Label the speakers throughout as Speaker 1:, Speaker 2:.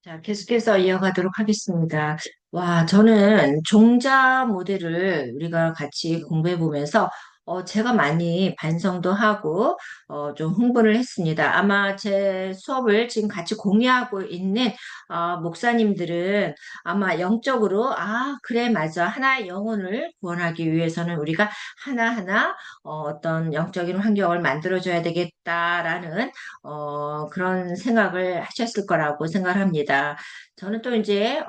Speaker 1: 자, 계속해서 이어가도록 하겠습니다. 와, 저는 종자 모델을 우리가 같이 공부해 보면서 제가 많이 반성도 하고 좀 흥분을 했습니다. 아마 제 수업을 지금 같이 공유하고 있는 목사님들은 아마 영적으로 그래, 맞아. 하나의 영혼을 구원하기 위해서는 우리가 하나하나 어떤 영적인 환경을 만들어줘야 되겠다라는 그런 생각을 하셨을 거라고 생각을 합니다. 저는 또 이제,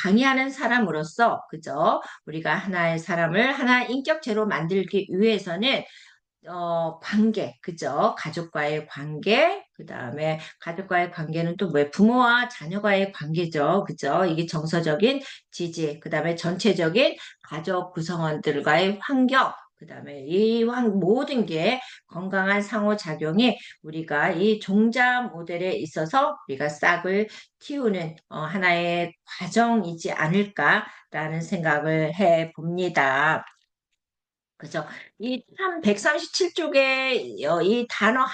Speaker 1: 강의하는 사람으로서, 그죠? 우리가 하나의 사람을 하나의 인격체로 만들기 위해서는, 관계, 그죠? 가족과의 관계, 그 다음에 가족과의 관계는 또 뭐, 부모와 자녀과의 관계죠. 그죠? 이게 정서적인 지지, 그 다음에 전체적인 가족 구성원들과의 환경, 그 다음에 모든 게 건강한 상호작용이 우리가 이 종자 모델에 있어서 우리가 싹을 틔우는 하나의 과정이지 않을까라는 생각을 해 봅니다. 그죠? 이 참 137쪽의 이 단어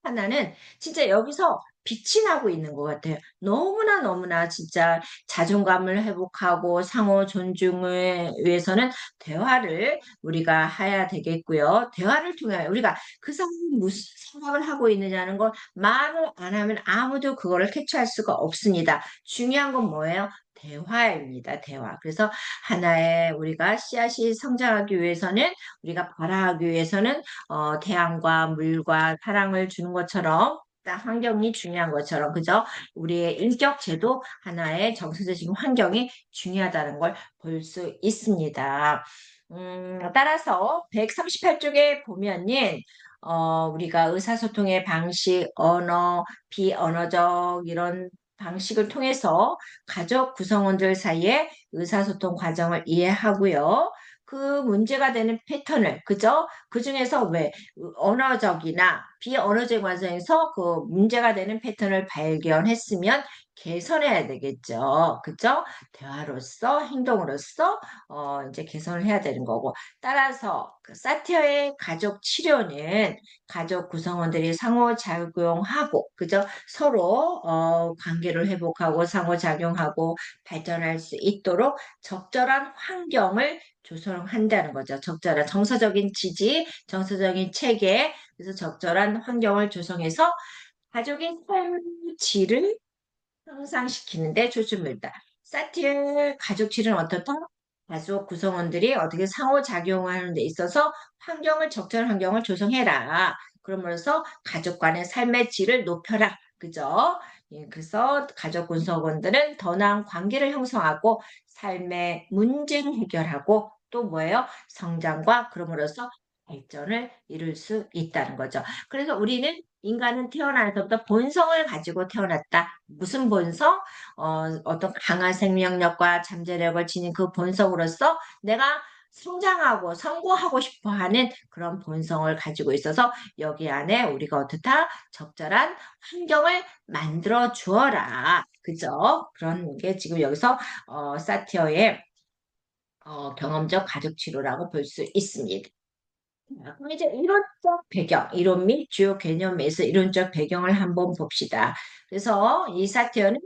Speaker 1: 하나는 진짜 여기서 빛이 나고 있는 것 같아요. 너무나 너무나 진짜 자존감을 회복하고 상호 존중을 위해서는 대화를 우리가 해야 되겠고요. 대화를 통해 우리가 그 사람이 무슨 생각을 하고 있느냐는 걸 말을 안 하면 아무도 그거를 캐치할 수가 없습니다. 중요한 건 뭐예요? 대화입니다. 대화. 그래서 하나의 우리가 씨앗이 성장하기 위해서는 우리가 발화하기 위해서는 태양과 물과 사랑을 주는 것처럼 딱 환경이 중요한 것처럼 그죠? 우리의 인격체도 하나의 정서적인 환경이 중요하다는 걸 볼 수 있습니다. 따라서 138쪽에 보면은 우리가 의사소통의 방식, 언어, 비언어적 이런 방식을 통해서 가족 구성원들 사이에 의사소통 과정을 이해하고요. 그 문제가 되는 패턴을, 그죠? 그 중에서 왜 언어적이나 비언어적 과정에서 그 문제가 되는 패턴을 발견했으면 개선해야 되겠죠. 그죠? 대화로서, 행동으로서, 이제 개선을 해야 되는 거고. 따라서 그 사티어의 가족 치료는 가족 구성원들이 상호작용하고, 그죠? 서로, 관계를 회복하고 상호작용하고 발전할 수 있도록 적절한 환경을 조성한다는 거죠. 적절한 정서적인 지지, 정서적인 체계, 그래서 적절한 환경을 조성해서 가족의 삶의 질을 향상시키는데 초점을 다. 사티의 가족 질은 어떻다? 가족 구성원들이 어떻게 상호작용하는 데 있어서 적절한 환경을 조성해라. 그러면서 가족 간의 삶의 질을 높여라. 그죠? 예, 그래서 가족 구성원들은 더 나은 관계를 형성하고 삶의 문제를 해결하고 또 뭐예요? 성장과 그럼으로써 발전을 이룰 수 있다는 거죠. 그래서 우리는 인간은 태어나서부터 본성을 가지고 태어났다. 무슨 본성? 어떤 강한 생명력과 잠재력을 지닌 그 본성으로서 내가 성장하고 성공하고 싶어 하는 그런 본성을 가지고 있어서 여기 안에 우리가 어떻다? 적절한 환경을 만들어 주어라. 그죠? 그런 게 지금 여기서 사티어의 경험적 가족 치료라고 볼 수 있습니다. 그럼 이제 이론적 배경, 이론 및 주요 개념에서 이론적 배경을 한번 봅시다. 그래서 이 사티어는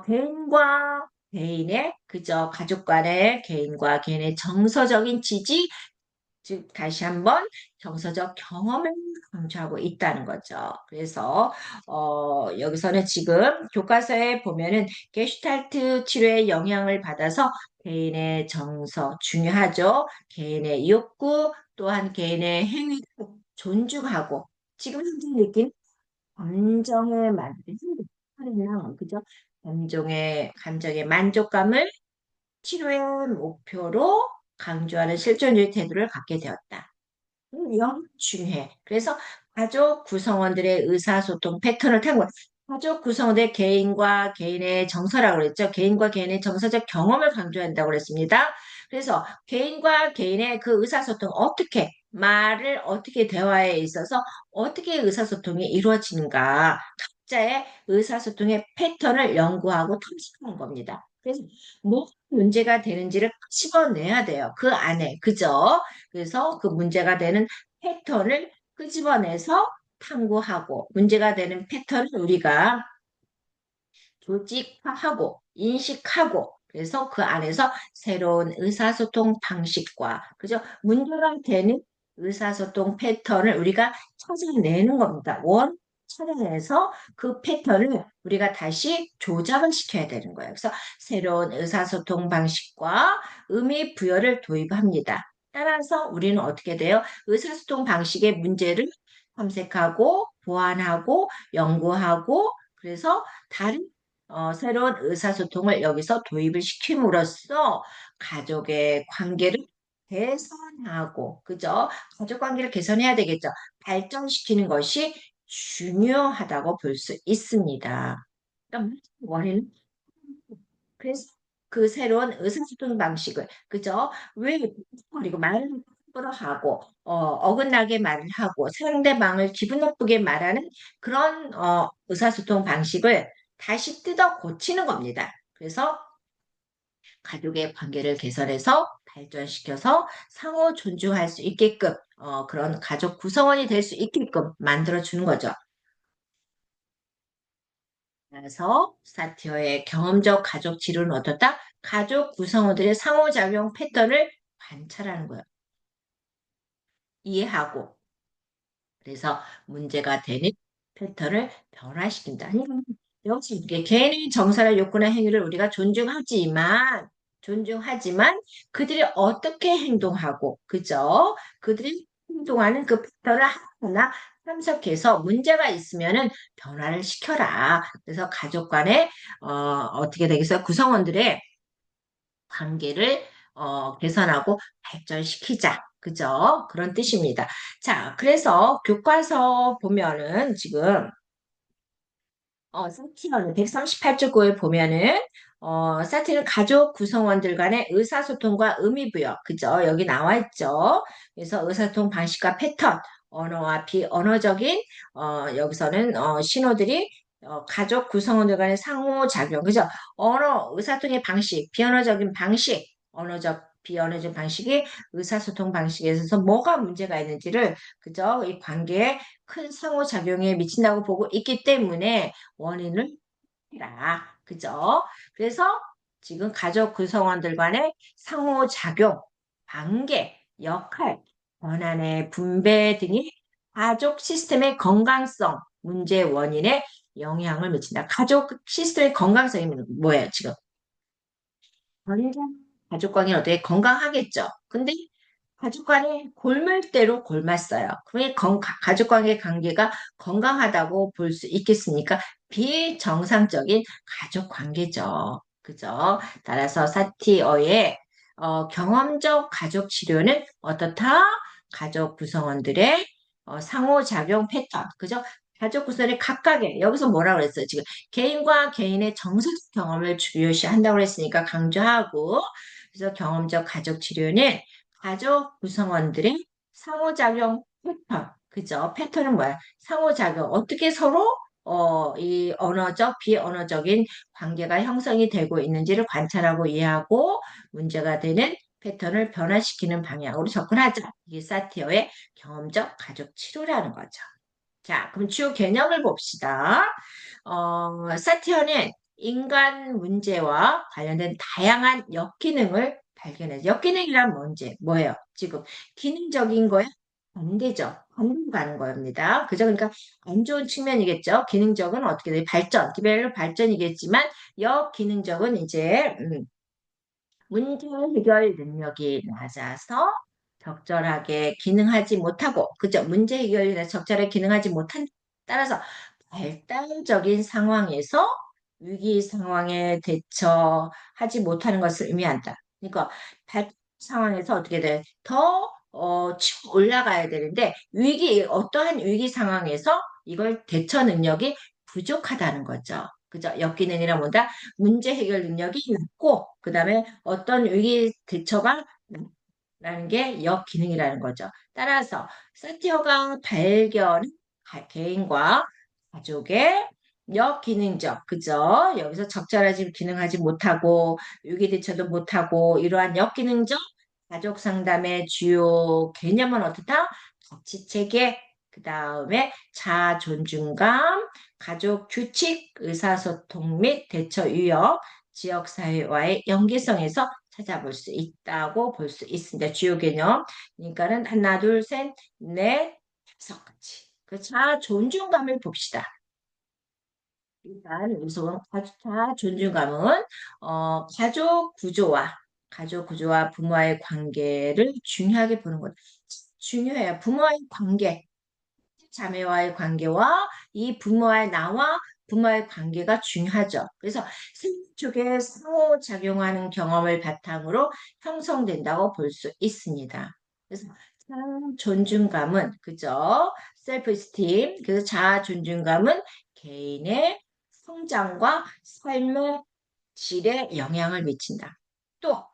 Speaker 1: 개인과 개인의 그저 가족 간의 개인과 개인의 정서적인 지지, 즉 다시 한번 정서적 경험을 강조하고 있다는 거죠. 그래서 여기서는 지금 교과서에 보면은 게슈탈트 치료의 영향을 받아서 개인의 정서 중요하죠. 개인의 욕구 또한 개인의 행위를 존중하고 지금 현재 느낀 감정의 만족이나 그죠? 감정의 만족감을 치료의 목표로 강조하는 실존주의 태도를 갖게 되었다. 이건 중요해. 그래서 가족 구성원들의 의사소통 패턴을 타고 가족 구성원의 개인과 개인의 정서라고 그랬죠. 개인과 개인의 정서적 경험을 강조한다고 그랬습니다. 그래서 개인과 개인의 그 의사소통 어떻게 말을 어떻게 대화에 있어서 어떻게 의사소통이 이루어지는가 각자의 의사소통의 패턴을 연구하고 탐색하는 겁니다. 그래서 뭐 문제가 되는지를 집어내야 돼요. 그 안에 그죠? 그래서 그 문제가 되는 패턴을 끄집어내서 탐구하고 문제가 되는 패턴을 우리가 조직화하고 인식하고 그래서 그 안에서 새로운 의사소통 방식과 그죠? 문제가 되는 의사소통 패턴을 우리가 찾아내는 겁니다. 찾아내서 그 패턴을 우리가 다시 조작을 시켜야 되는 거예요. 그래서 새로운 의사소통 방식과 의미 부여를 도입합니다. 따라서 우리는 어떻게 돼요? 의사소통 방식의 문제를 탐색하고 보완하고 연구하고 그래서 다른 새로운 의사소통을 여기서 도입을 시킴으로써 가족의 관계를 개선하고, 그죠? 가족 관계를 개선해야 되겠죠. 발전시키는 것이 중요하다고 볼 수 있습니다. 그러니까 원인은 그래서 그 새로운 의사소통 방식을, 그죠? 왜 그리고 말을 함부로 하고, 어긋나게 말을 하고, 상대방을 기분 나쁘게 말하는 그런 의사소통 방식을 다시 뜯어 고치는 겁니다. 그래서 가족의 관계를 개선해서 발전시켜서 상호 존중할 수 있게끔, 그런 가족 구성원이 될 수 있게끔 만들어주는 거죠. 그래서 사티어의 경험적 가족 치료는 어떻다? 가족 구성원들의 상호작용 패턴을 관찰하는 거예요. 이해하고 그래서 문제가 되는 패턴을 변화시킨다. 역시 이게 개인의 정서나 욕구나 행위를 우리가 존중하지만 그들이 어떻게 행동하고 그죠? 그들이 행동하는 그 패턴을 하나 참석해서 문제가 있으면은 변화를 시켜라. 그래서 가족 간에 어떻게 되겠어요? 구성원들의 관계를 개선하고 발전시키자. 그죠? 그런 뜻입니다. 자, 그래서 교과서 보면은 지금 사티는 138쪽 에 보면은 사티는 가족 구성원들 간의 의사소통과 의미부여 그죠? 여기 나와 있죠. 그래서 의사소통 방식과 패턴, 언어와 비언어적인 여기서는 신호들이 가족 구성원들 간의 상호작용 그죠? 언어 의사소통의 방식, 비언어적인 방식, 비언어적 방식이 의사소통 방식에 있어서 뭐가 문제가 있는지를 그죠? 이 관계에 큰 상호작용에 미친다고 보고 있기 때문에 원인을 해라. 그죠? 그래서 지금 가족 구성원들 간의 상호작용, 관계, 역할, 권한의 분배 등이 가족 시스템의 건강성, 문제 원인에 영향을 미친다. 가족 시스템의 건강성이 뭐예요, 지금? 가족 관계는 어떻게 건강하겠죠? 근데 가족 간에 골말 대로 골맞어요. 그게 가족 관계가 건강하다고 볼 수 있겠습니까? 비정상적인 가족 관계죠. 그죠? 따라서 사티어의 경험적 가족 치료는 어떻다? 가족 구성원들의 상호작용 패턴. 그죠? 가족 구성원의 각각의, 여기서 뭐라고 그랬어요? 지금 개인과 개인의 정서적 경험을 중요시한다고 그랬으니까 강조하고, 그래서 경험적 가족 치료는 가족 구성원들의 상호작용 패턴. 그죠? 패턴은 뭐야? 상호작용. 어떻게 서로 이 언어적, 비언어적인 관계가 형성이 되고 있는지를 관찰하고 이해하고 문제가 되는 패턴을 변화시키는 방향으로 접근하자. 이게 사티어의 경험적 가족 치료라는 거죠. 자, 그럼 주요 개념을 봅시다. 사티어는 인간 문제와 관련된 다양한 역기능을 발견해서 역기능이란 뭔지 뭐예요? 지금 기능적인 거에 반대죠. 반대로 가는 겁니다. 그죠? 그러니까 안 좋은 측면이겠죠. 기능적은 어떻게 돼? 발전, 기별로 발전이겠지만 역기능적은 이제 문제 해결 능력이 낮아서 적절하게 기능하지 못하고, 그죠? 문제 해결이 적절하게 기능하지 못한, 따라서 발달적인 상황에서 위기 상황에 대처하지 못하는 것을 의미한다. 그러니까 발달 상황에서 어떻게 돼? 더 치고 올라가야 되는데 어떠한 위기 상황에서 이걸 대처 능력이 부족하다는 거죠. 그죠? 역기능이란 뭐다? 문제 해결 능력이 낮고, 그 다음에 어떤 위기 대처가 라는 게 역기능이라는 거죠. 따라서 사티어가 개인과 가족의 역기능적, 그죠? 여기서 적절하지 기능하지 못하고 위기 대처도 못하고 이러한 역기능적 가족 상담의 주요 개념은 어떻다? 가치 체계, 그 다음에 자아 존중감, 가족 규칙, 의사소통 및 대처 유형, 지역사회와의 연계성에서 찾아볼 수 있다고 볼 수 있습니다. 주요 개념. 그러니까는 하나, 둘, 셋, 넷, 다섯 가지. 그 자, 존중감을 봅시다. 일단 우선 자, 존중감은 가족 구조와 부모와의 관계를 중요하게 보는 것. 중요해요. 부모와의 관계, 자매와의 관계와 이 부모와의 나와 부모와의 관계가 중요하죠. 그래서 생활 속에 상호작용하는 경험을 바탕으로 형성된다고 볼 수 있습니다. 그래서 참 존중감은 그죠? 셀프 스팀, 그 자아 존중감은 개인의 성장과 삶의 질에 영향을 미친다. 또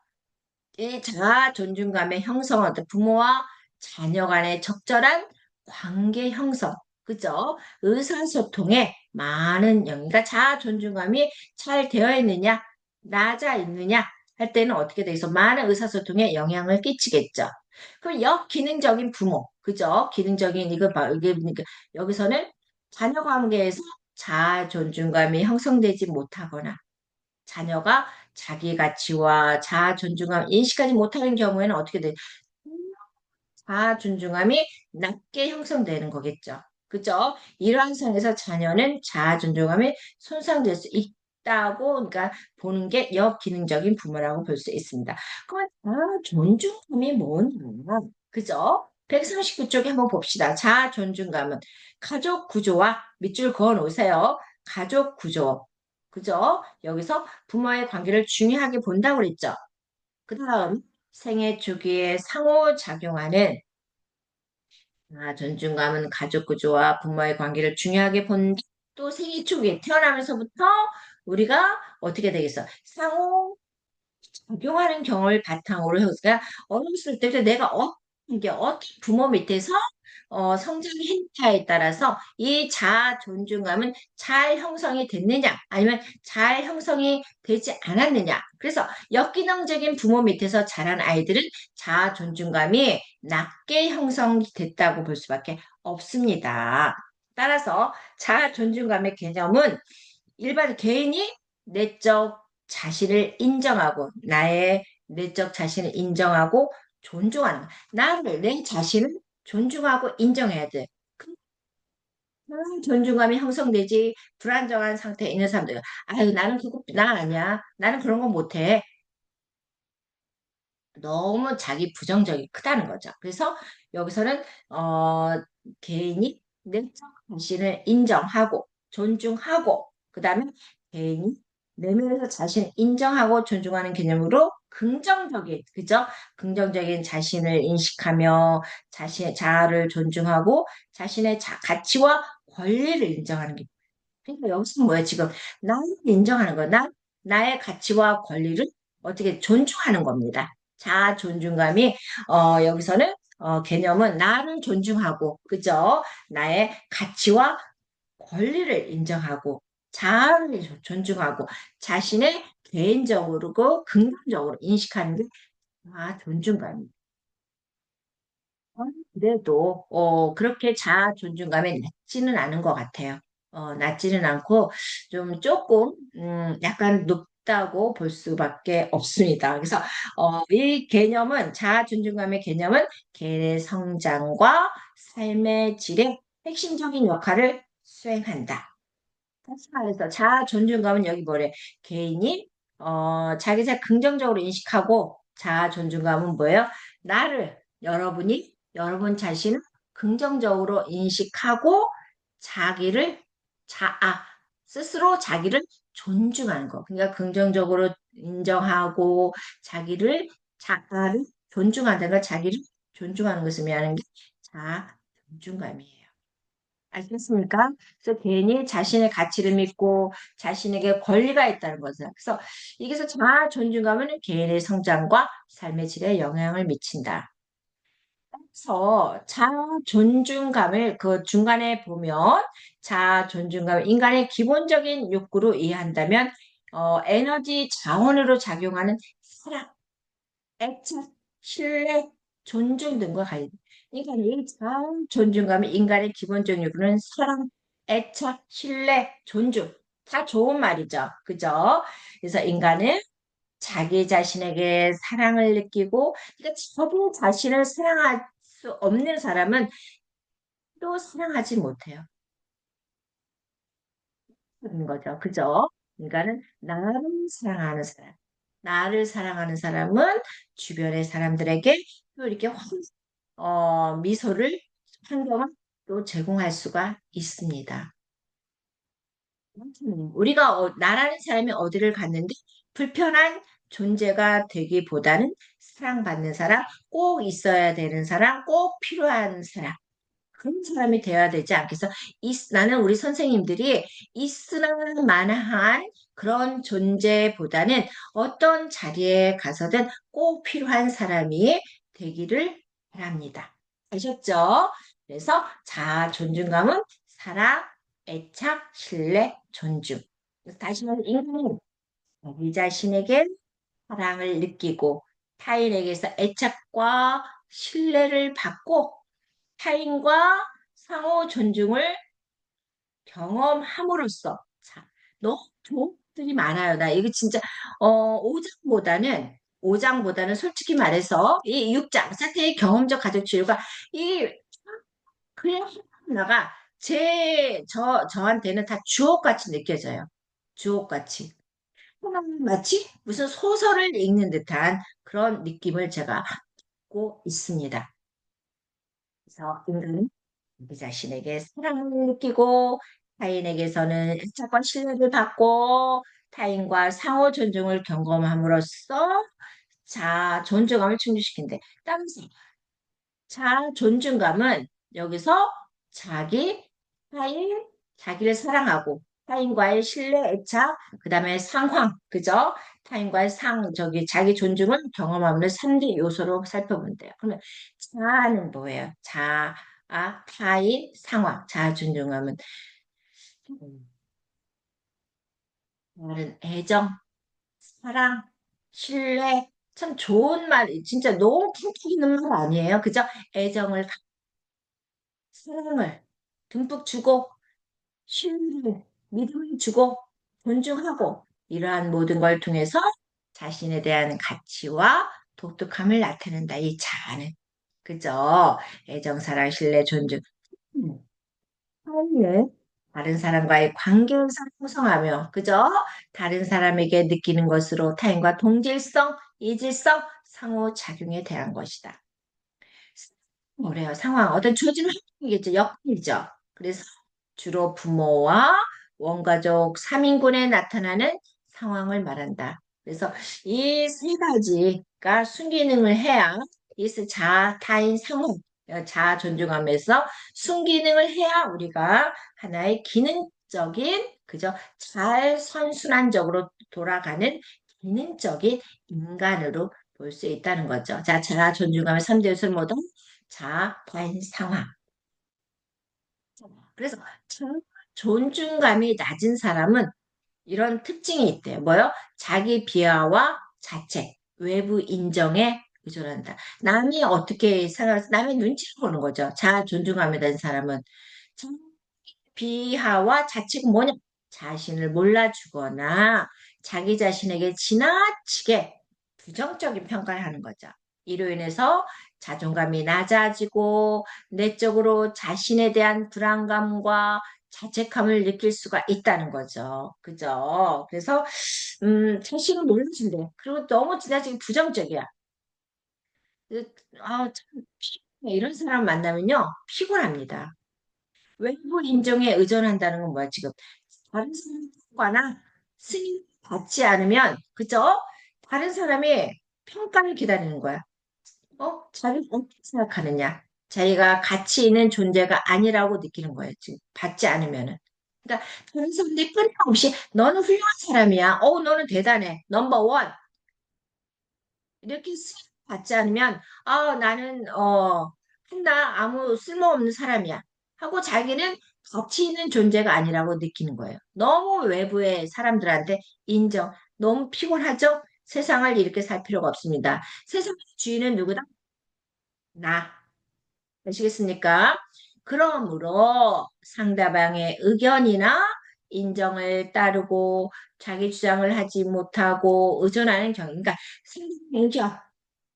Speaker 1: 이 자아 존중감의 형성은 또 부모와 자녀 간의 적절한 관계 형성, 그죠? 의사소통에 많은 그러니까 자아 존중감이 잘 되어 있느냐, 낮아 있느냐 할 때는 어떻게 돼 있어? 많은 의사소통에 영향을 끼치겠죠. 그럼 역기능적인 부모, 그죠? 기능적인 이거 봐, 이게 그러니까 여기서는 자녀 관계에서 자아 존중감이 형성되지 못하거나 자녀가 자기 가치와 자아 존중감 인식하지 못하는 경우에는 어떻게 돼? 자아 존중감이 낮게 형성되는 거겠죠. 그죠? 이러한 상황에서 자녀는 자아 존중감이 손상될 수 있다고 그러니까 보는 게 역기능적인 부모라고 볼 수 있습니다. 그럼 자아 존중감이 뭐냐? 그죠? 139쪽에 한번 봅시다. 자아 존중감은 가족 구조와 밑줄 그어 놓으세요. 가족 구조. 그죠? 여기서 부모의 관계를 중요하게 본다고 그랬죠. 그 다음 생애 주기에 상호작용하는 존중감은 가족 구조와 부모의 관계를 중요하게 본다. 또 생애 초기에 태어나면서부터 우리가 어떻게 되겠어? 상호작용하는 경험을 바탕으로 해서 그러니까 어렸을 때부터 내가 이게 어떤 부모 밑에서 성장했냐에 따라서 이 자아 존중감은 잘 형성이 됐느냐 아니면 잘 형성이 되지 않았느냐. 그래서 역기능적인 부모 밑에서 자란 아이들은 자아 존중감이 낮게 형성됐다고 볼 수밖에 없습니다. 따라서 자아 존중감의 개념은 일반 개인이 내적 자신을 인정하고 나의 내적 자신을 인정하고 존중하는 거. 나를 내 자신을 존중하고 인정해야 돼. 그런 존중감이 형성되지 불안정한 상태에 있는 사람들 아유 나는 그거 나 아니야 나는 그런 거 못해 너무 자기 부정적이 크다는 거죠. 그래서 여기서는 개인이 내적 자신을 인정하고 존중하고 그다음에 개인이 내면에서 자신을 인정하고 존중하는 개념으로 긍정적인 그죠? 긍정적인 자신을 인식하며 자신의 자아를 존중하고 자신의 가치와 권리를 인정하는 게 그러니까 여기서 뭐야 지금 나를 인정하는 거야. 나의 가치와 권리를 어떻게 존중하는 겁니다. 자아 존중감이 여기서는 개념은 나를 존중하고 그죠? 나의 가치와 권리를 인정하고 자아를 존중하고 자신의 개인적으로 긍정적으로 인식하는 게 존중감입니다. 그래도 그렇게 자아 존중감이 낮지는 않은 것 같아요. 낮지는 않고 좀 조금 약간 높다고 볼 수밖에 없습니다. 그래서 이 개념은 자아 존중감의 개념은 개인의 성장과 삶의 질의 핵심적인 역할을 수행한다. 다시 말해서 자아 존중감은 여기 뭐래? 개인이 자기 자신을 긍정적으로 인식하고 자아 존중감은 뭐예요? 여러분 자신을 긍정적으로 인식하고 자기를 스스로 자기를 존중하는 거. 그러니까 긍정적으로 인정하고 자아를 존중한다는 걸 자기를 존중하는 것을 의미하는 게 자아 존중감이에요. 아시겠습니까? 그래서 개인이 자신의 가치를 믿고 자신에게 권리가 있다는 것을. 그래서 여기서 자아 존중감은 개인의 성장과 삶의 질에 영향을 미친다. 그래서 자아 존중감을 그 중간에 보면 자아 존중감 인간의 기본적인 욕구로 이해한다면 에너지 자원으로 작용하는 사랑, 애착, 신뢰, 존중 등과 관련. 그러니까 이 자아 존중감이 인간의 기본적인 욕구는 사랑, 애착, 신뢰, 존중. 다 좋은 말이죠. 그죠? 그래서 인간은 자기 자신에게 사랑을 느끼고, 그러니까 자기 자신을 사랑할 수 없는 사람은 또 사랑하지 못해요. 그런 거죠. 그죠? 인간은 나를 사랑하는 사람. 나를 사랑하는 사람은 주변의 사람들에게 또 이렇게 미소를, 환경을 또 제공할 수가 있습니다. 우리가 나라는 사람이 어디를 갔는데 불편한 존재가 되기보다는 사랑받는 사람, 꼭 있어야 되는 사람, 꼭 필요한 사람. 그런 사람이 되어야 되지 않겠어? 나는 우리 선생님들이 있으나 마나한 그런 존재보다는 어떤 자리에 가서든 꼭 필요한 사람이 되기를 바랍니다. 아셨죠? 그래서 존중감은 사랑, 애착, 신뢰, 존중. 다시 말해 인간은 자기 자신에게 사랑을 느끼고 타인에게서 애착과 신뢰를 받고 타인과 상호 존중을 경험함으로써 자, 너무 좋은 것들이 많아요. 나 이거 진짜 5장보다는 솔직히 말해서 이 6장 사태의 경험적 가족 치유가 이 그냥 하나가 저한테는 다 주옥같이 느껴져요. 주옥같이. 마치 무슨 소설을 읽는 듯한 그런 느낌을 제가 갖고 있습니다. 그래서 인간은 자기 자신에게 사랑을 느끼고 타인에게서는 애착과 신뢰를 받고 타인과 상호 존중을 경험함으로써 존중감을 충족시킨대. 따라서 존중감은 여기서 자기, 타인, 자기를 사랑하고 타인과의 신뢰, 애착, 그다음에 상황, 그죠? 타인과의 자기 존중을 경험하는 3대 요소로 살펴본대요. 그러면 자아는 뭐예요? 타인, 상황, 자아 존중함은 다른 애정, 사랑, 신뢰, 참 좋은 말, 진짜 너무 푹푹 있는 말 아니에요? 그죠? 애정을, 사랑을 듬뿍 주고 신뢰를, 믿음을 주고 존중하고 이러한 모든 걸 통해서 자신에 대한 가치와 독특함을 나타낸다. 이 자아는. 그죠? 애정, 사랑, 신뢰, 존중. 음, 사랑은 다른 사람과의 관계에서 형성하며, 그죠? 다른 사람에게 느끼는 것으로 타인과 동질성, 이질성, 상호작용에 대한 것이다. 뭐래요? 상황, 어떤 주어진 환경이겠죠. 역할이죠. 그래서 주로 부모와 원가족 3인군에 나타나는 상황을 말한다. 그래서 이 세 가지가 순기능을 해야 타인, 상호, 자아 존중하면서 순기능을 해야 우리가 하나의 기능적인, 그죠? 잘 선순환적으로 돌아가는 기능적인 인간으로 볼 수 있다는 거죠. 자아 존중하면 3대 요소를 모두 타인, 상황. 그래서 참 존중감이 낮은 사람은 이런 특징이 있대요. 뭐요? 자기 비하와 자책, 외부 인정에 의존한다. 남이 어떻게 생각해서 남의 눈치를 보는 거죠. 존중감에 대한 사람은. 참 비하와 자책은 뭐냐? 자신을 몰라주거나 자기 자신에게 지나치게 부정적인 평가를 하는 거죠. 이로 인해서 자존감이 낮아지고 내적으로 자신에 대한 불안감과 자책감을 느낄 수가 있다는 거죠. 그죠? 그래서 자신을 몰라준대. 그리고 너무 지나치게 부정적이야. 참 이런 사람 만나면요 피곤합니다. 외부 인정에 의존한다는 건 뭐야, 지금? 다른 사람 평가나 승인 받지 않으면, 그죠? 다른 사람이 평가를 기다리는 거야. 자기가 어떻게 생각하느냐? 자기가 가치 있는 존재가 아니라고 느끼는 거예요, 지금. 받지 않으면은. 그러니까, 다른 사람들이 끊임없이, 너는 훌륭한 사람이야. 너는 대단해. 넘버 원. 이렇게 받지 않으면 나는 한나 아무 쓸모없는 사람이야 하고 자기는 가치 있는 존재가 아니라고 느끼는 거예요. 너무 외부의 사람들한테 인정. 너무 피곤하죠? 세상을 이렇게 살 필요가 없습니다. 세상의 주인은 누구다? 나. 아시겠습니까? 그러므로 상대방의 의견이나 인정을 따르고 자기 주장을 하지 못하고 의존하는 경우, 그러니까 상대방의 의견,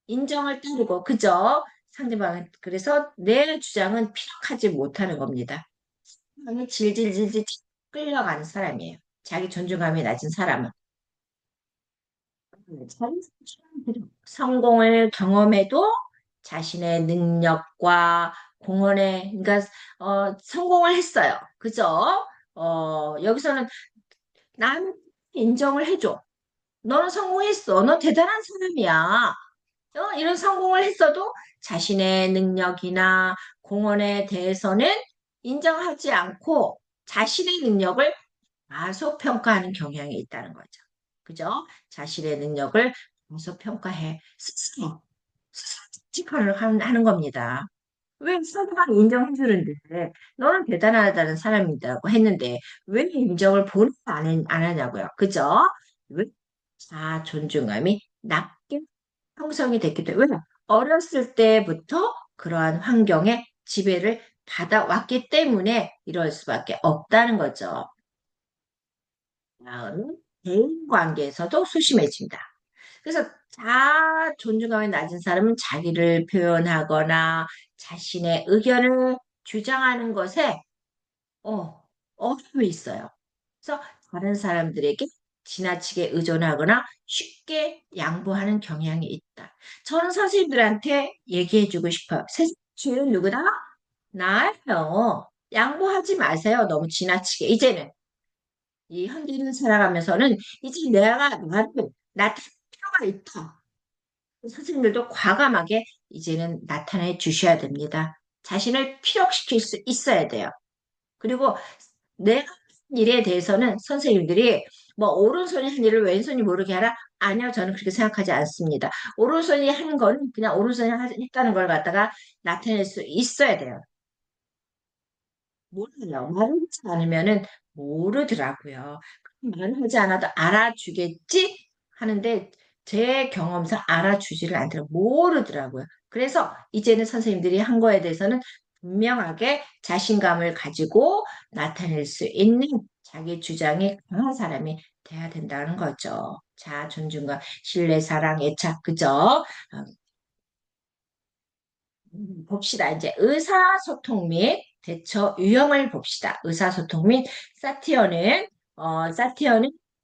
Speaker 1: 인정을 따르고, 그죠? 상대방은, 그래서 내 주장은 피력하지 못하는 겁니다. 상대방이 질질질질 끌려가는 사람이에요. 자기 존중감이 낮은 사람은. 성공을 경험해도 자신의 능력과 공헌에, 그러니까, 성공을 했어요. 그죠? 여기서는 나는 인정을 해줘. 너는 성공했어. 너 대단한 사람이야. 이런 성공을 했어도 자신의 능력이나 공헌에 대해서는 인정하지 않고 자신의 능력을 과소평가하는 경향이 있다는 거죠. 그죠? 자신의 능력을 과소평가해. 스스로 직관을 하는 겁니다. 왜 상대방이 인정해주는데, 너는 대단하다는 사람이라고 했는데, 왜 인정을 본인 안 하냐고요. 그죠? 왜? 존중감이 낮게 형성이 됐기 때문에, 왜? 어렸을 때부터 그러한 환경에 지배를 받아왔기 때문에 이럴 수밖에 없다는 거죠. 다음, 대인 관계에서도 소심해집니다. 그래서 존중감이 낮은 사람은 자기를 표현하거나 자신의 의견을 주장하는 것에 어, 어려움이 있어요. 그래서 다른 사람들에게 지나치게 의존하거나 쉽게 양보하는 경향이 있다. 저는 선생님들한테 얘기해주고 싶어요. 세상 죄는 누구다? 나예요. 양보하지 마세요. 너무 지나치게. 이제는 이 현대인을 살아가면서는 이제 내가 나를 나타낼 필요가 있다. 선생님들도 과감하게 이제는 나타내 주셔야 됩니다. 자신을 피력시킬 수 있어야 돼요. 그리고 내가 한 일에 대해서는 선생님들이 뭐 오른손이 한 일을 왼손이 모르게 하라? 아니요, 저는 그렇게 생각하지 않습니다. 오른손이 한 건 그냥 오른손이 했다는 걸 갖다가 나타낼 수 있어야 돼요. 몰라요. 말을 하지 않으면은 모르더라고요. 말을 하지 않아도 알아주겠지? 하는데 제 경험상 알아주지를 않더라고요. 모르더라고요. 그래서 이제는 선생님들이 한 거에 대해서는 분명하게 자신감을 가지고 나타낼 수 있는 자기 주장이 강한 사람이 돼야 된다는 거죠. 자, 존중과 신뢰, 사랑, 애착, 그죠? 봅시다. 이제 의사소통 및 대처 유형을 봅시다. 의사소통 및 사티어는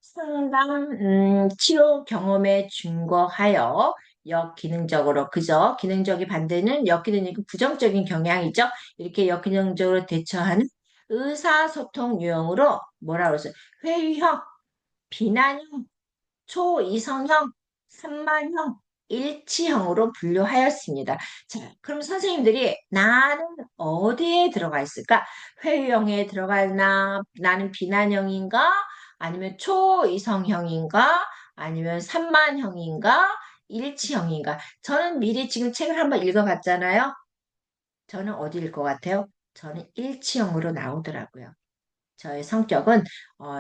Speaker 1: 상담, 치료 경험에 준거하여 역기능적으로, 그죠? 기능적인 반대는 역기능적인 부정적인 경향이죠. 이렇게 역기능적으로 대처하는 의사소통 유형으로 뭐라고 그러죠? 회유형, 비난형, 초이성형, 산만형, 일치형으로 분류하였습니다. 자, 그럼 선생님들이 나는 어디에 들어가 있을까? 회유형에 들어가 있나? 나는 비난형인가? 아니면 초이성형인가? 아니면 산만형인가? 일치형인가? 저는 미리 지금 책을 한번 읽어봤잖아요. 저는 어디일 것 같아요? 저는 일치형으로 나오더라고요. 저의 성격은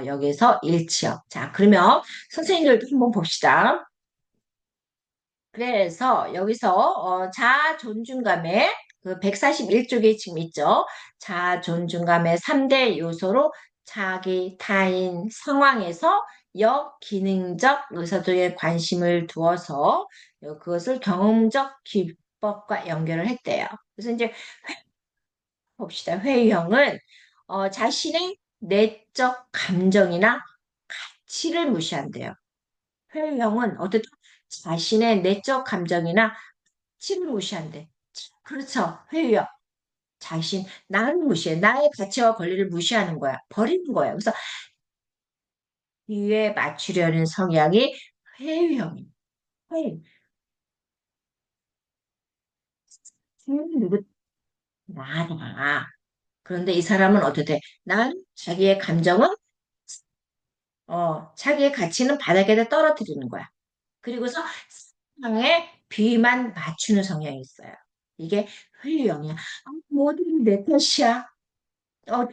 Speaker 1: 여기서 일치요. 자, 그러면 선생님들도 한번 봅시다. 그래서 여기서 자존중감의 그 141쪽에 지금 있죠. 자존중감의 3대 요소로 자기, 타인, 상황에서 역기능적 의사소통에 관심을 두어서 그것을 경험적 기법과 연결을 했대요. 그래서 이제 봅시다. 회의형은 자신의 내적 감정이나 가치를 무시한대요. 회의형은 어떻게 자신의 내적 감정이나 가치를 무시한대. 그렇죠. 회의형. 나를 무시해. 나의 가치와 권리를 무시하는 거야. 버리는 거야. 그래서 이에 맞추려는 성향이 회의형이에요. 회의. 누구? 나다. 그런데 이 사람은 어떻게 돼? 난 자기의 감정은 자기의 가치는 바닥에다 떨어뜨리는 거야. 그리고서 상대방의 비위만 맞추는 성향이 있어요. 이게 회유형이야. 모든 내 탓이야.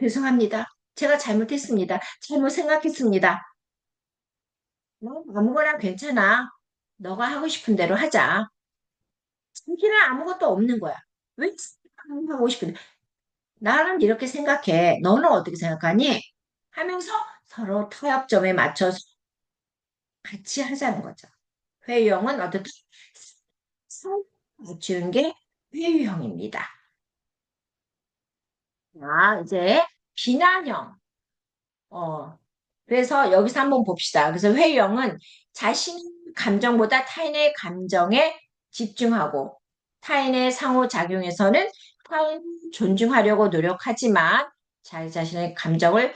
Speaker 1: 죄송합니다. 제가 잘못했습니다. 잘못 생각했습니다. 너 아무거나 괜찮아. 너가 하고 싶은 대로 하자. 자기는 아무것도 없는 거야. 왜 하고 싶은데? 나는 이렇게 생각해. 너는 어떻게 생각하니? 하면서 서로 타협점에 맞춰서 같이 하자는 거죠. 회유형은 어떻게 서로 맞추는 게 회유형입니다. 자, 이제 비난형. 어, 그래서 여기서 한번 봅시다. 그래서 회유형은 자신의 감정보다 타인의 감정에 집중하고 타인의 상호작용에서는 타인을 존중하려고 노력하지만 자기 자신의 감정을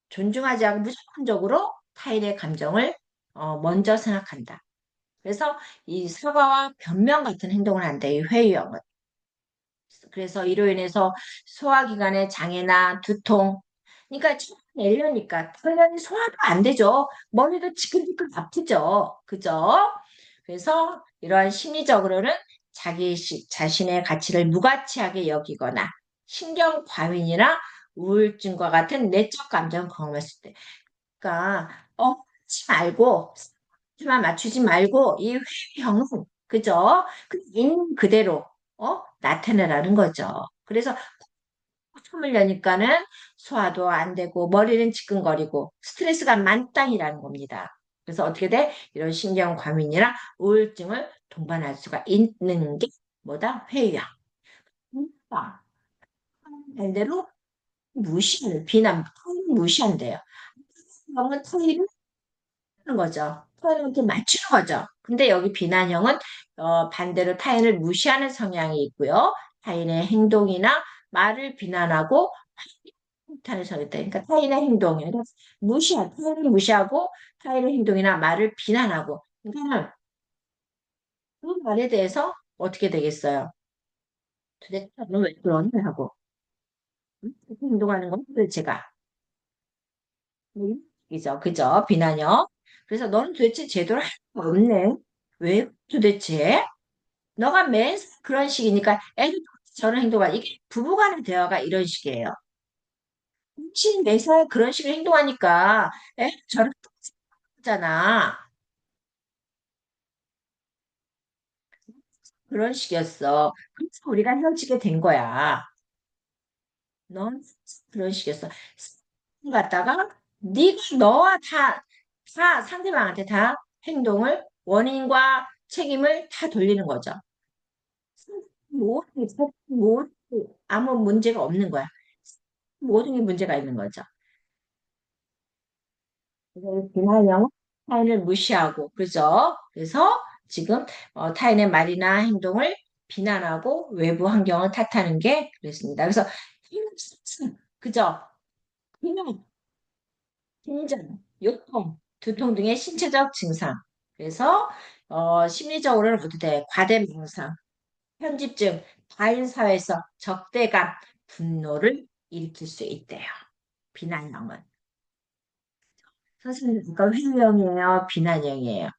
Speaker 1: 존중하지 않고 무조건적으로 타인의 감정을 먼저 생각한다. 그래서 이 사과와 변명 같은 행동을 한다. 이 회유형은. 그래서 이로 인해서 소화기관의 장애나 두통, 그러니까 내려니까 당연히 소화도 안 되죠. 머리도 지끈지끈 아프죠. 그죠? 그래서 이러한 심리적으로는 자신의 가치를 무가치하게 여기거나 신경 과민이나 우울증과 같은 내적 감정 경험했을 때, 그러니까 하지 말고 만 맞추지 말고 이 회형은 그죠? 있는 그대로 나타내라는 거죠. 그래서 틈을 여니까는 소화도 안 되고 머리는 지끈거리고 스트레스가 만땅이라는 겁니다. 그래서 어떻게 돼? 이런 신경 과민이나 우울증을 동반할 수가 있는 게 뭐다? 회의야. 반대로 비난, 무시한대요. 그러면 토의를 하는 거죠. 타인을 이렇게 맞추는 거죠. 근데 여기 비난형은 반대로 타인을 무시하는 성향이 있고요. 타인의 행동이나 말을 비난하고 타인을 저겠다. 그러니까 타인의 행동, 그러니까 타인을 무시하고 타인의 행동이나 말을 비난하고. 그러니까 그 말에 대해서 어떻게 되겠어요? 도대체 너는 왜 그러니? 하고. 그렇게 행동하는 건 도대체가. 이죠, 그죠? 비난형. 그래서 너는 도대체 제대로 할 거 없네. 왜 도대체? 너가 매 그런 식이니까 애도 저런 행동하 이게 부부간의 대화가 이런 식이에요. 혹시 매사 그런 식으로 행동하니까 애 저렇게 하잖아. 그런 식이었어. 그래서 우리가 헤어지게 된 거야. 넌 그런 식이었어. 갔다가 네가 너와 다 상대방한테 다 행동을 원인과 책임을 다 돌리는 거죠. 모든 아무 문제가 없는 거야. 모든 게 문제가 있는 거죠. 비난형 타인을 무시하고 그죠? 그래서 지금 타인의 말이나 행동을 비난하고 외부 환경을 탓하는 게 그랬습니다. 그래서 그죠? 비난, 긴장, 요통, 두통 등의 신체적 증상. 그래서 심리적으로는 어떻게 과대망상, 편집증, 타인 사회에서 적대감, 분노를 일으킬 수 있대요. 비난형은. 선생님, 이거 회유형이에요, 비난형이에요.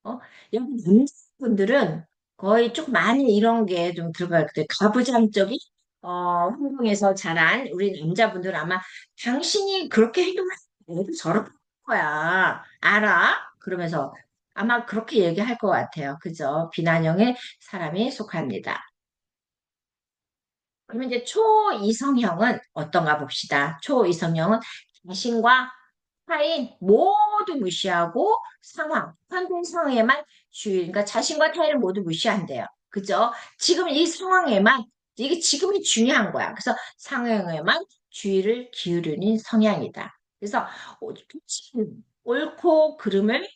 Speaker 1: 어? 여기 남자분들은 거의 좀 많이 이런 게 좀 들어갈 때 가부장적인 행동에서 자란 우리 남자분들은 아마 당신이 그렇게 행동할 때 애도 저렇게 할 거야. 알아? 그러면서 아마 그렇게 얘기할 것 같아요. 그죠? 비난형의 사람이 속합니다. 그러면 이제 초이성형은 어떤가 봅시다. 초이성형은 자신과 타인 모두 무시하고 현재 상황에만 그러니까 자신과 타인을 모두 무시한대요. 그죠? 지금 이 상황에만, 이게 지금이 중요한 거야. 그래서 상황에만 주의를 기울이는 성향이다. 그래서 옳고 그름을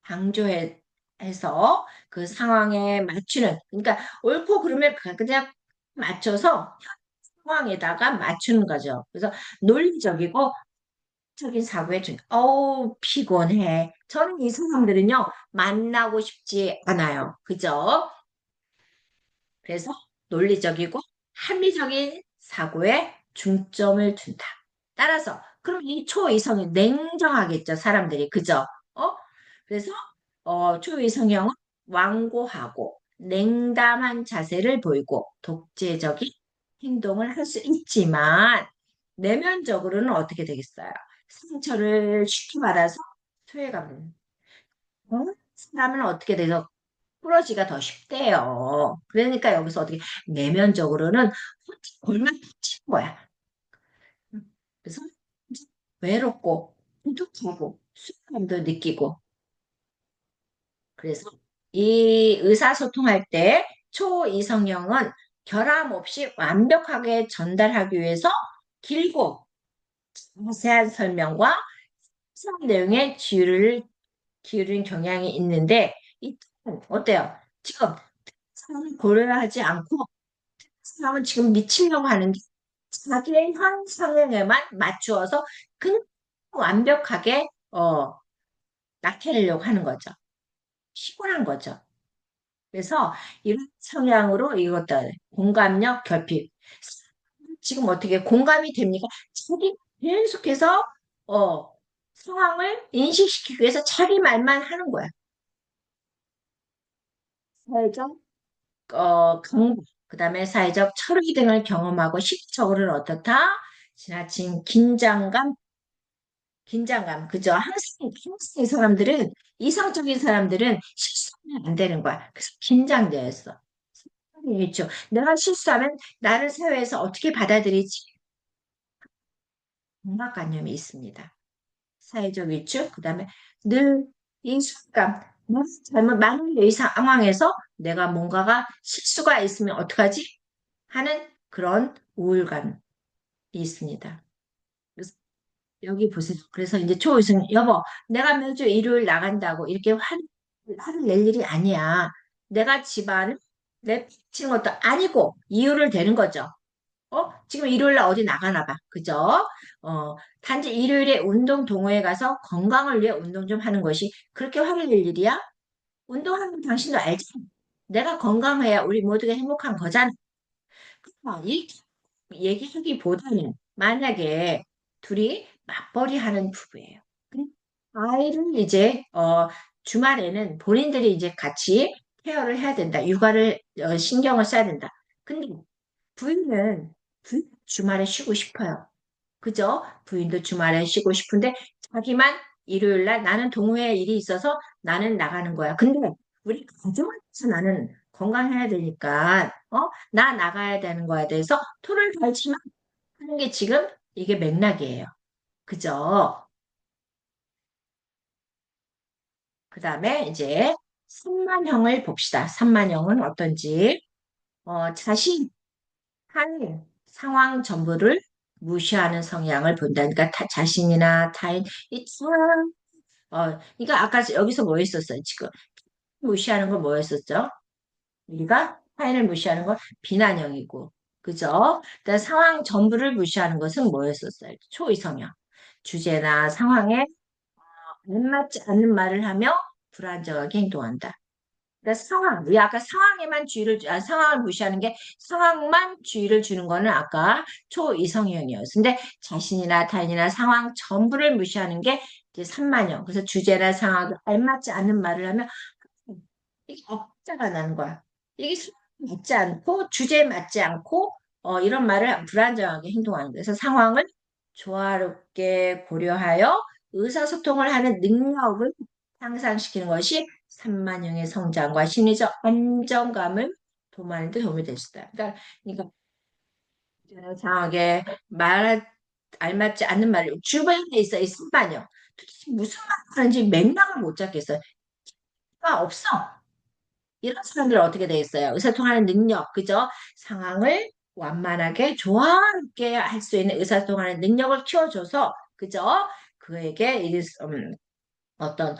Speaker 1: 강조해서 그 상황에 맞추는, 그러니까 옳고 그름을 그냥 맞춰서 상황에다가 맞추는 거죠. 그래서 논리적이고 적인 사고에 어우, 피곤해. 저는 이 사람들은요, 만나고 싶지 않아요. 그죠? 그래서 논리적이고 합리적인 사고에 중점을 둔다. 따라서, 그럼 이 초이성이 냉정하겠죠, 사람들이. 그죠? 어? 그래서, 초이성형은 완고하고 냉담한 자세를 보이고 독재적인 행동을 할 수 있지만, 내면적으로는 어떻게 되겠어요? 상처를 쉽게 받아서 소외감을. 사람은 어떻게 돼서 부러지기가 더 쉽대요. 그러니까 여기서 어떻게 내면적으로는 골만 치는 거야. 그래서 외롭고孤独하고 수감도 느끼고 그래서 이 의사소통할 때 초이성형은 결함 없이 완벽하게 전달하기 위해서 길고 자세한 설명과 해석 내용에 주의를 기울인 경향이 있는데 이 뜻은 어때요? 지금 사람을 고려하지 않고 사람은 지금 미치려고 하는데 자기의 현 성향에만 맞추어서 그냥 완벽하게 나타내려고 하는 거죠. 피곤한 거죠. 그래서 이런 성향으로 이것들 공감력, 결핍. 지금 어떻게 공감이 됩니까? 자기 계속해서 어, 상황을 인식시키기 위해서 자기 말만 하는 거야. 사회적 강도, 그다음에 사회적 철의 등을 경험하고 시적으로는 어떻다? 지나친 긴장감, 그죠? 항상 이 사람들은, 이성적인 사람들은 실수하면 안 되는 거야. 그래서 긴장되어 있어. 있죠. 내가 실수하면 나를 사회에서 어떻게 받아들이지? 강박관념이 있습니다. 사회적 위축, 그다음에 늘 인식감, 뭐 잘못 많은 이 상황에서 내가 뭔가가 실수가 있으면 어떡하지? 하는 그런 우울감이 있습니다. 그래서 여기 보세요. 그래서 이제 초이승 여보, 내가 매주 일요일 나간다고 이렇게 화를 낼 일이 아니야. 내가 집안 내치는 것도 아니고 이유를 대는 거죠. 지금 일요일 날 어디 나가나 봐. 그죠? 단지 일요일에 운동 동호회 가서 건강을 위해 운동 좀 하는 것이 그렇게 화를 낼 일이야? 운동하는 거 당신도 알지? 내가 건강해야 우리 모두가 행복한 거잖아. 이 얘기하기보다는 만약에 둘이 맞벌이 하는 부부예요. 근데 아이를 이제 주말에는 본인들이 이제 같이 케어를 해야 된다. 육아를 신경을 써야 된다. 근데 부인은 주말에 쉬고 싶어요. 그죠? 부인도 주말에 쉬고 싶은데 자기만 일요일 날 나는 동호회 일이 있어서 나는 나가는 거야. 근데 우리 가정에서 나는 건강해야 되니까 나 나가야 되는 거에 대해서 토를 달지만 하는 게 지금 이게 맥락이에요. 그죠? 그 다음에 이제 삼만형을 봅시다. 삼만형은 어떤지. 자신 한 상황 전부를 무시하는 성향을 본다. 그러니까 자신이나 타인, 이 참, 이거 아까 여기서 뭐 했었어요, 지금? 무시하는 건 뭐였었죠? 우리가 타인을 무시하는 건 비난형이고, 그죠? 그다음 상황 전부를 무시하는 것은 뭐였었어요? 초이성향. 주제나 상황에 알맞지 않는 말을 하며 불안정하게 행동한다. 그러니까 우리 아까 상황에만 상황을 무시하는 게 상황만 주의를 주는 거는 아까 초이성형이었어. 근데 자신이나 타인이나 상황 전부를 무시하는 게 이제 산만형. 그래서 주제나 상황에 알맞지 않는 말을 하면 이게 억자가 나는 거야. 이게 상황에 맞지 않고 주제에 맞지 않고 이런 말을 불안정하게 행동하는 거야. 그래서 상황을 조화롭게 고려하여 의사소통을 하는 능력을 향상시키는 것이 산만형의 성장과 심리적 안정감을 도모하는 데 도움이 될 수 있다. 그러니까 상황에 알맞지 않는 말을 주변에 있어 이 산만형. 도대체 무슨 말을 하는지 맥락을 못 잡겠어요. 없어. 이런 사람들은 어떻게 되겠어요? 의사소통하는 능력, 그죠? 상황을 완만하게 조화롭게 할 수 있는 의사소통하는 능력을 키워줘서, 그죠? 그에게 어떤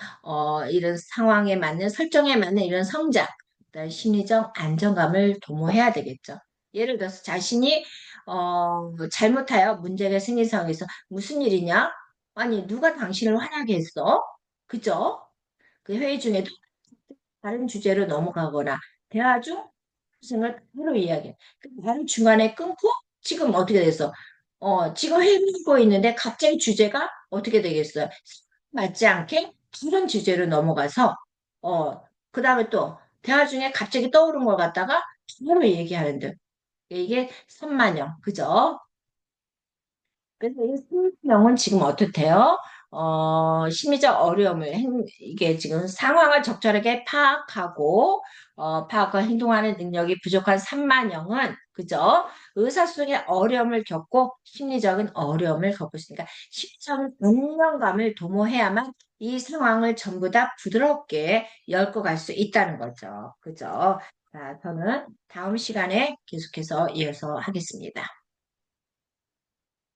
Speaker 1: 이런 상황에 맞는 설정에 맞는 이런 성장, 그다음 심리적 안정감을 도모해야 되겠죠. 예를 들어서 자신이 잘못하여 문제가 생긴 상황에서 무슨 일이냐? 아니 누가 당신을 화나게 했어? 그죠? 그 회의 중에도 다른 주제로 넘어가거나 대화 중 생을 바로 이야기해. 그 말을 중간에 끊고 지금 어떻게 됐어? 지금 회의하고 있는데 갑자기 주제가 어떻게 되겠어요? 맞지 않게 다른 주제로 넘어가서 어, 그 다음에 또 대화 중에 갑자기 떠오른 걸 갖다가 바로 얘기하는 듯. 이게 선만형, 그죠? 그래서 이 선만형은 지금 어떻대요? 심리적 어려움을, 이게 지금 상황을 적절하게 파악하고 행동하는 능력이 부족한 산만형은, 그죠? 의사소통에 어려움을 겪고 심리적인 어려움을 겪고 있으니까 심리적인 안정감을 도모해야만 이 상황을 전부 다 부드럽게 엮어 갈 수 있다는 거죠. 그죠? 자, 저는 다음 시간에 계속해서 이어서 하겠습니다.